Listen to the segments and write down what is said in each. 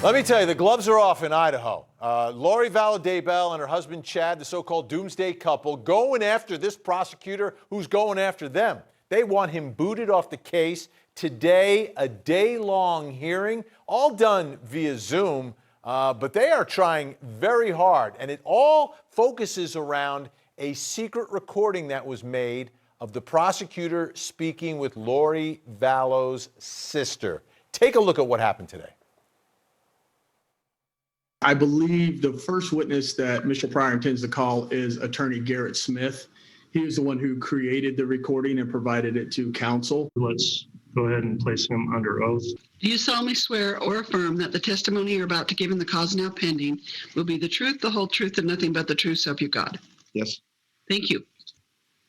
Let me tell you, the gloves are off in Idaho. Lori Vallow-Daybell and her husband Chad, the so-called Doomsday couple, going after this prosecutor who's going after them. They want him booted off the case. Today, a day-long hearing, all done via Zoom, but they are trying very hard. And it all focuses around a secret recording that was made of the prosecutor speaking with Lori Vallow's sister. Take a look at what happened today. I believe the first witness that Mr. Pryor intends to call is Attorney Garrett Smith. He is the one who created the recording and provided it to counsel. Let's go ahead and place him under oath. Do you solemnly swear or affirm that the testimony you're about to give in the cause now pending will be the truth, the whole truth, and nothing but the truth, so help you God? Yes. Thank you.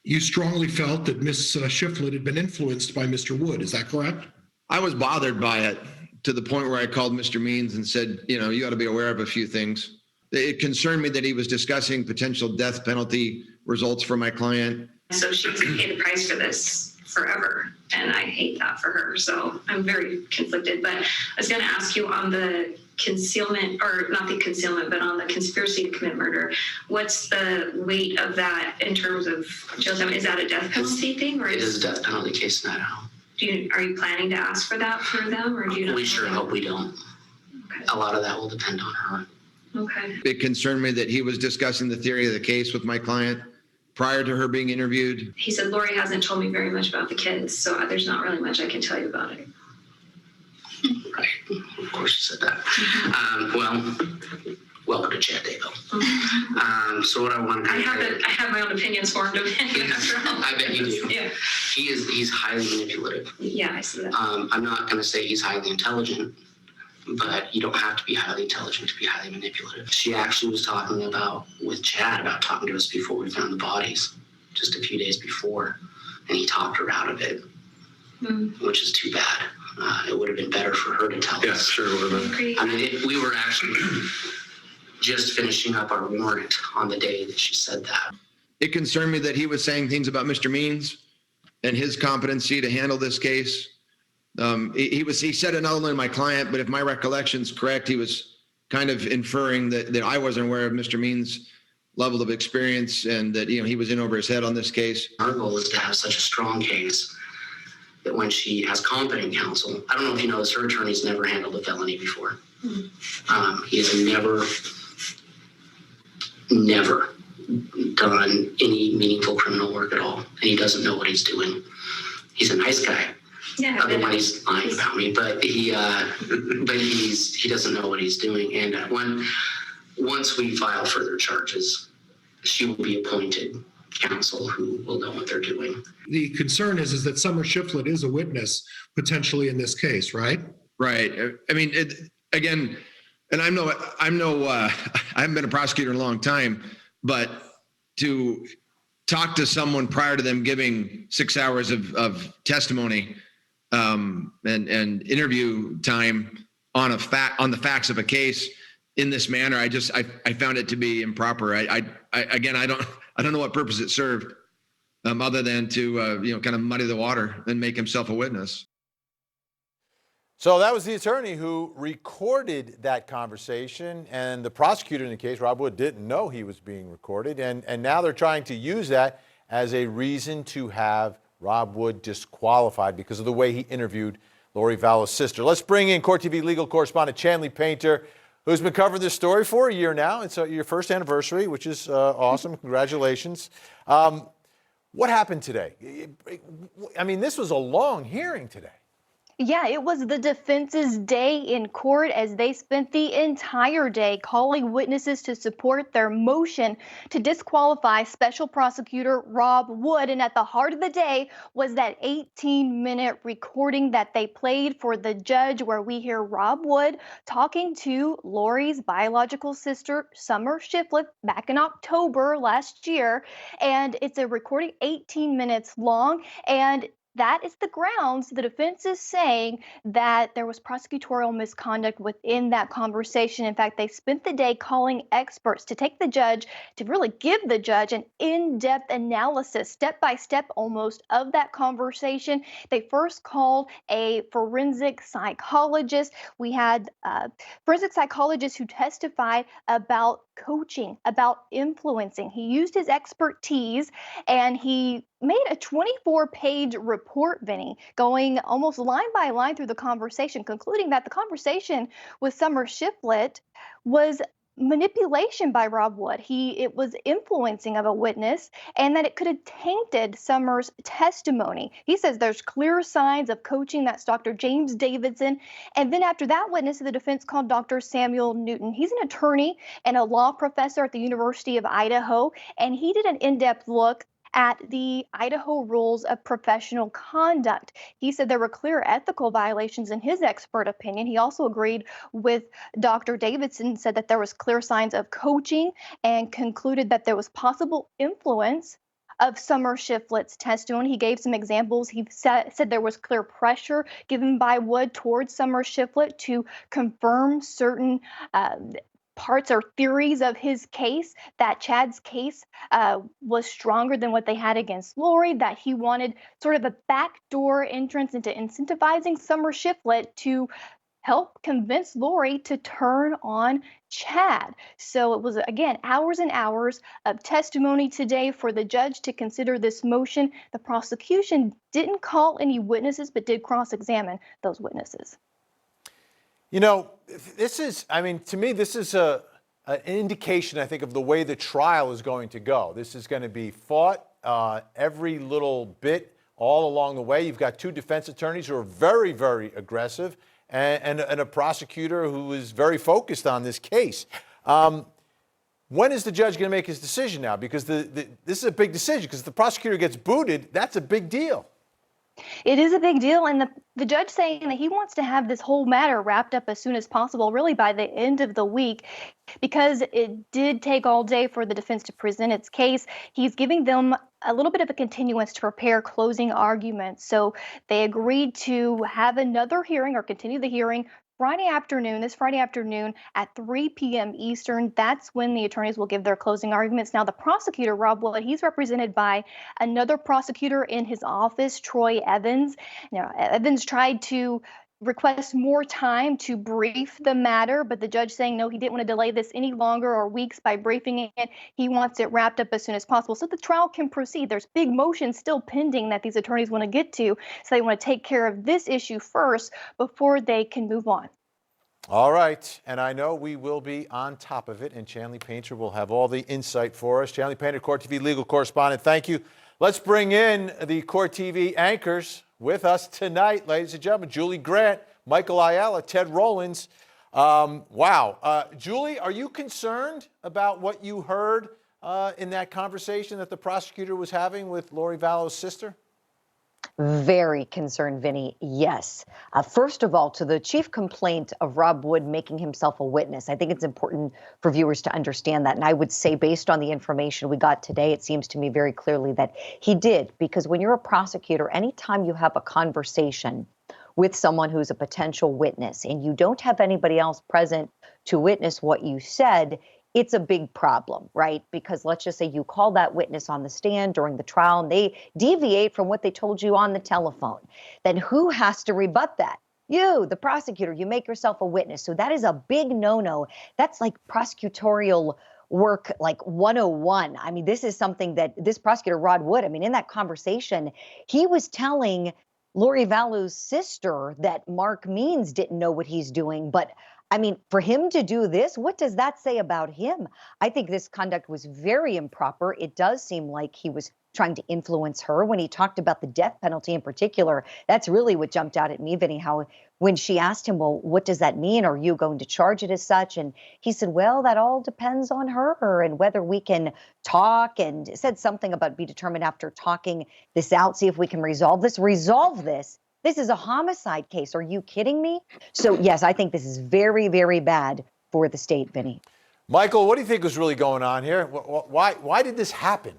You strongly felt that Ms. Shiflett had been influenced by Mr. Wood. Is that correct? I was bothered by it to the point where I called Mr. Means and said, you ought to be aware of a few things. It concerned me that he was discussing potential death penalty results for my client. So she's paid the price for this forever, and I hate that for her. So I'm very conflicted. But I was going to ask you on the concealment, or not the concealment, but on the conspiracy to commit murder, what's the weight of that in terms of jail time? Is that a death penalty thing? Or it is a death penalty case in Idaho. Are you planning to ask for that for them, or do you not? We sure hope we don't. Okay. A lot of that will depend on her. Okay. It concerned me that he was discussing the theory of the case with my client prior to her being interviewed. He said, Lori hasn't told me very much about the kids, so there's not really much I can tell you about it. Right. Of course you said that. Welcome to Chad Daybell. So what I want to I have my own opinions formed of him. I bet you do. Yeah. He's highly manipulative. Yeah, I see that. I'm not going to say he's highly intelligent, but you don't have to be highly intelligent to be highly manipulative. She actually was talking with Chad about talking to us before we found the bodies, just a few days before, and he talked her out of it, which is too bad. It would have been better for her to tell us. Yeah, sure would have been. I mean, we were actually just finishing up our warrant on the day that she said that. It concerned me that he was saying things about Mr. Means and his competency to handle this case. He said it not only to my client, but if my recollection's correct, he was kind of inferring that I wasn't aware of Mr. Means' level of experience and that he was in over his head on this case. Our goal is to have such a strong case that when she has competent counsel, I don't know if you know this, her attorney's never handled a felony before. He has never done any meaningful criminal work at all, and he doesn't know what he's doing. He's a nice guy. Yeah. Otherwise, he's lying about me, but he doesn't know what he's doing. And once we file further charges, she will be appointed counsel who will know what they're doing. The concern is that Summer Shiflett is a witness potentially in this case, right? Right. I mean, again, and I haven't been a prosecutor in a long time, but to talk to someone prior to them giving 6 hours of testimony and interview time on the facts of a case in this manner, I found it to be improper. I don't know what purpose it served, other than to kind of muddy the water and make himself a witness. So that was the attorney who recorded that conversation, and the prosecutor in the case, Rob Wood, didn't know he was being recorded, and now they're trying to use that as a reason to have Rob Wood disqualified because of the way he interviewed Lori Vallow's sister. Let's bring in Court TV legal correspondent Chandlee Painter, who's been covering this story for a year now. It's your first anniversary, which is awesome. Congratulations. What happened today? I mean, this was a long hearing today. Yeah, it was the defense's day in court as they spent the entire day calling witnesses to support their motion to disqualify Special Prosecutor Rob Wood. And at the heart of the day was that 18-minute recording that they played for the judge where we hear Rob Wood talking to Lori's biological sister, Summer Shiflett, back in October last year. And it's a recording 18 minutes long. And that is the grounds the defense is saying that there was prosecutorial misconduct within that conversation. In fact, they spent the day calling experts to take the judge, to really give the judge an in-depth analysis, step by step almost, of that conversation. They first called a forensic psychologist. We had forensic psychologists who testified about coaching, about influencing. He used his expertise and he made a 24-page report, Vinny, going almost line by line through the conversation, concluding that the conversation with Summer Shiflett was manipulation by Rob Wood. It was influencing of a witness, and that it could have tainted Summer's testimony. He says there's clear signs of coaching. That's Dr. James Davidson. And then after that witness, the defense called Dr. Samuel Newton. He's an attorney and a law professor at the University of Idaho, and he did an in-depth look at the Idaho rules of professional conduct. He said there were clear ethical violations in his expert opinion. He also agreed with Dr. Davidson, said that there was clear signs of coaching, and concluded that there was possible influence of Summer Shiflett's testimony. He gave some examples. He said there was clear pressure given by Wood towards Summer Shiflett to confirm certain parts or theories of his case, that Chad's case was stronger than what they had against Lori, that he wanted sort of a backdoor entrance into incentivizing Summer Shiflett to help convince Lori to turn on Chad. So it was, again, hours and hours of testimony today for the judge to consider this motion. The prosecution didn't call any witnesses, but did cross-examine those witnesses. You know, this is, I mean, to me, this is an indication, I think, of the way the trial is going to go. This is going to be fought every little bit all along the way. You've got two defense attorneys who are very, very aggressive, and a prosecutor who is very focused on this case. When is the judge going to make his decision now? Because this is a big decision, because if the prosecutor gets booted, that's a big deal. It is a big deal, and the judge saying that he wants to have this whole matter wrapped up as soon as possible, really by the end of the week, because it did take all day for the defense to present its case. He's giving them a little bit of a continuance to prepare closing arguments. So they agreed to have another hearing, or continue the hearing, this Friday afternoon at 3 p.m. Eastern. That's when the attorneys will give their closing arguments. Now, the prosecutor, Rob Wood, he's represented by another prosecutor in his office, Troy Evans. Now, Evans tried to request more time to brief the matter, but the judge saying no, he didn't want to delay this any longer or weeks by briefing it. He wants it wrapped up as soon as possible so the trial can proceed. There's big motions still pending that these attorneys want to get to, so they want to take care of this issue first before they can move on. All right, and I know we will be on top of it, and Chandlee Painter will have all the insight for us. Chandlee Painter, Court TV legal correspondent, thank you. Let's bring in the Court TV anchors with us tonight, ladies and gentlemen. Julie Grant, Michael Ayala, Ted Rollins. Wow. Julie, are you concerned about what you heard in that conversation that the prosecutor was having with Lori Vallow's sister? Very concerned, Vinny. Yes. First of all, to the chief complaint of Rob Wood making himself a witness, I think it's important for viewers to understand that. And I would say, based on the information we got today, it seems to me very clearly that he did. Because when you're a prosecutor, anytime you have a conversation with someone who's a potential witness and you don't have anybody else present to witness what you said, it's a big problem, right? Because let's just say you call that witness on the stand during the trial and they deviate from what they told you on the telephone. Then who has to rebut that? You, the prosecutor. You make yourself a witness. So that is a big no-no. That's like prosecutorial work like 101. I mean, this is something that this prosecutor, Rod Wood, I mean, in that conversation, he was telling Lori Vallow's sister that Mark Means didn't know what he's doing. But I mean, for him to do this, what does that say about him? I think this conduct was very improper. It does seem like he was trying to influence her when he talked about the death penalty in particular. That's really what jumped out at me, Vinny, how when she asked him, well, what does that mean? Are you going to charge it as such? And he said, well, that all depends on her and whether we can talk, and said something about be determined after talking this out, see if we can resolve this. This is a homicide case. Are you kidding me? So, yes, I think this is very, very bad for the state, Vinny. Michael, what do you think was really going on here? Why did this happen?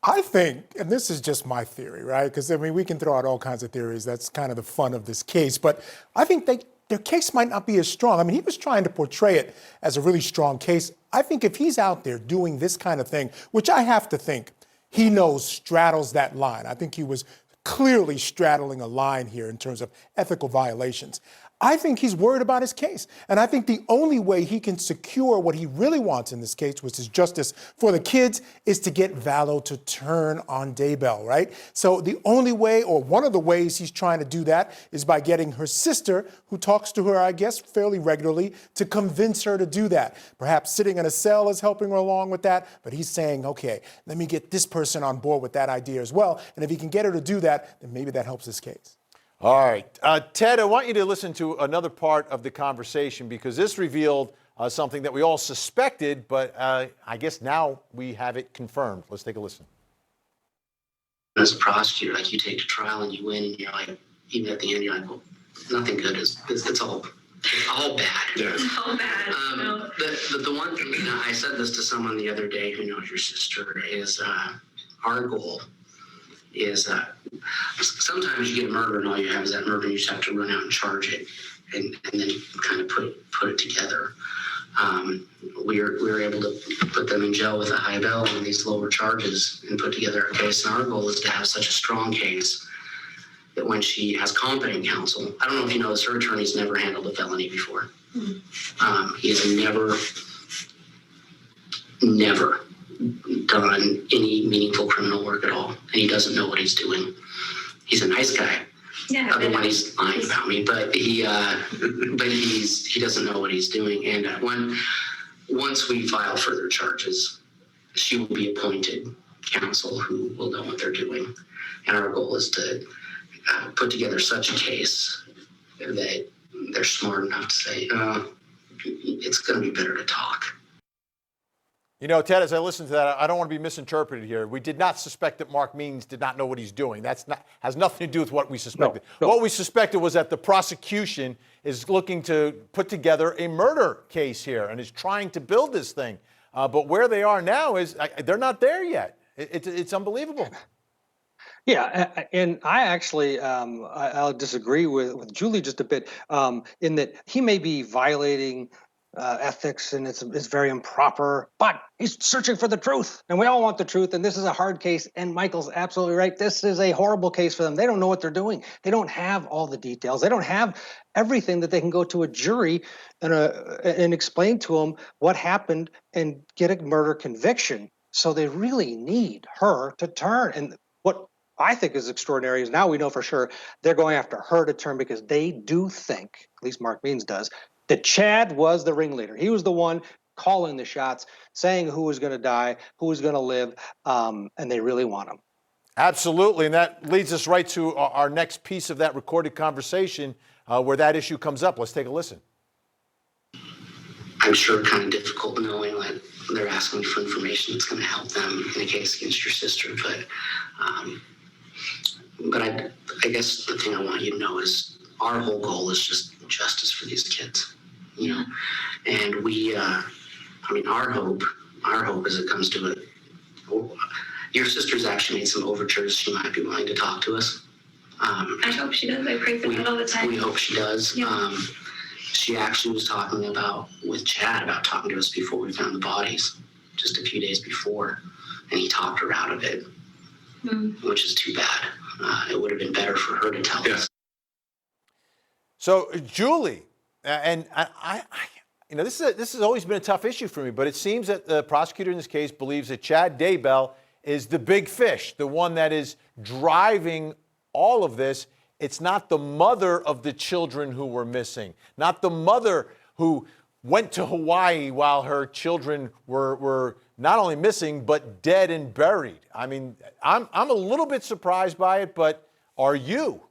I think, and this is just my theory, right? Because, I mean, we can throw out all kinds of theories. That's kind of the fun of this case. But I think their case might not be as strong. I mean, he was trying to portray it as a really strong case. I think if he's out there doing this kind of thing, which I have to think he knows straddles that line. I think he was clearly straddling a line here in terms of ethical violations. I think he's worried about his case. And I think the only way he can secure what he really wants in this case, which is justice for the kids, is to get Vallow to turn on Daybell, right? So the only way, or one of the ways he's trying to do that, is by getting her sister, who talks to her, I guess, fairly regularly, to convince her to do that. Perhaps sitting in a cell is helping her along with that, but he's saying, okay, let me get this person on board with that idea as well. And if he can get her to do that, then maybe that helps his case. All right. Ted, I want you to listen to another part of the conversation because this revealed something that we all suspected, but I guess now we have it confirmed. Let's take a listen. As a prosecutor, like you take to trial and you win, and you're like, even at the end, you're like, well, nothing good is, it's all bad. Yeah. It's all bad. No. The one thing, I said this to someone the other day who knows your sister, is our goal is sometimes you get a murder and all you have is that murder and you just have to run out and charge it and then kind of put it together. We were able to put them in jail with a high bail and these lower charges and put together a case. And our goal is to have such a strong case that when she has competent counsel, I don't know if you know this, her attorney's never handled a felony before. He has never done any meaningful criminal work at all, and he doesn't know what he's doing. He's a nice guy. Yeah. Otherwise, he's lying about me, but he doesn't know what he's doing. And once we file further charges, she will be appointed counsel who will know what they're doing. And our goal is to put together such a case that they're smart enough to say, it's going to be better to talk. You know, Ted, as I listen to that, I don't want to be misinterpreted here. We did not suspect that Mark Means did not know what he's doing. Has nothing to do with what we suspected. No. What we suspected was that the prosecution is looking to put together a murder case here and is trying to build this thing. But where they are now is they're not there yet. It's unbelievable. Yeah, and I actually I'll disagree with Julie just a bit in that he may be violating ethics and it's very improper, but he's searching for the truth, and we all want the truth. And this is a hard case. And Michael's absolutely right. This is a horrible case for them. They don't know what they're doing. They don't have all the details. They don't have everything that they can go to a jury and explain to them what happened and get a murder conviction. So they really need her to turn. And what I think is extraordinary is now we know for sure they're going after her to turn because they do think, at least Mark Means does, that Chad was the ringleader. He was the one calling the shots, saying who was going to die, who was going to live, and they really want him. Absolutely, and that leads us right to our next piece of that recorded conversation where that issue comes up. Let's take a listen. I'm sure kind of difficult knowing like they're asking for information that's going to help them in a case against your sister, but I guess the thing I want you to know is our whole goal is just justice for these kids, you know, and our hope as it comes to it, your sister's actually made some overtures. She might be willing to talk to us. I hope she does. I pray for that all the time. We hope she does. Yeah. She actually was talking with Chad about talking to us before we found the bodies, just a few days before, and he talked her out of it, which is too bad. It would have been better for her to tell us. So, Julie, and I this has always been a tough issue for me, but it seems that the prosecutor in this case believes that Chad Daybell is the big fish, the one that is driving all of this. It's not the mother of the children who were missing, not the mother who went to Hawaii while her children were not only missing, but dead and buried. I mean, I'm a little bit surprised by it, but are you?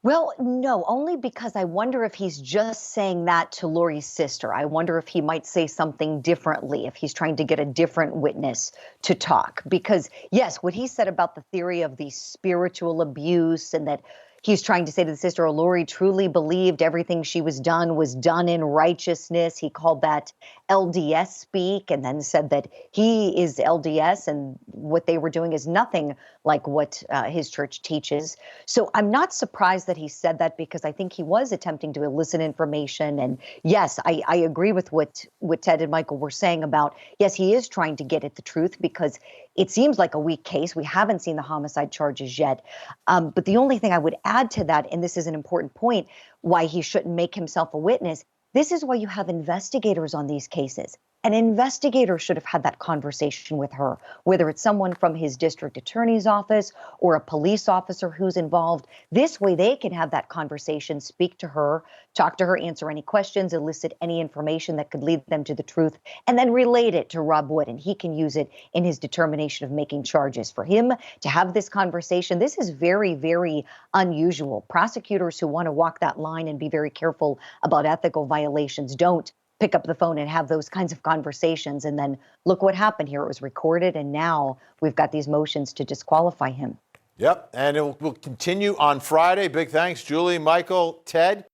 Well, no, only because I wonder if he's just saying that to Lori's sister. I wonder if he might say something differently, if he's trying to get a different witness to talk. Because, yes, what he said about the theory of the spiritual abuse and that He's trying to say to the sister, oh, Lori truly believed everything she was done in righteousness. He called that LDS speak, and then said that he is LDS and what they were doing is nothing like what his church teaches. So I'm not surprised that he said that, because I think he was attempting to elicit information. And yes, I agree with what Ted and Michael were saying about, yes, he is trying to get at the truth, because it seems like a weak case. We haven't seen the homicide charges yet. But the only thing I would add to that, and this is an important point, why he shouldn't make himself a witness, this is why you have investigators on these cases. An investigator should have had that conversation with her, whether it's someone from his district attorney's office or a police officer who's involved. This way they can have that conversation, speak to her, talk to her, answer any questions, elicit any information that could lead them to the truth, and then relate it to Rob Wood, and he can use it in his determination of making charges. For him to have this conversation, this is very, very unusual. Prosecutors who want to walk that line and be very careful about ethical violations don't pick up the phone and have those kinds of conversations. And then look what happened here. It was recorded, and now we've got these motions to disqualify him. Yep, and it will continue on Friday. Big thanks, Julie, Michael, Ted.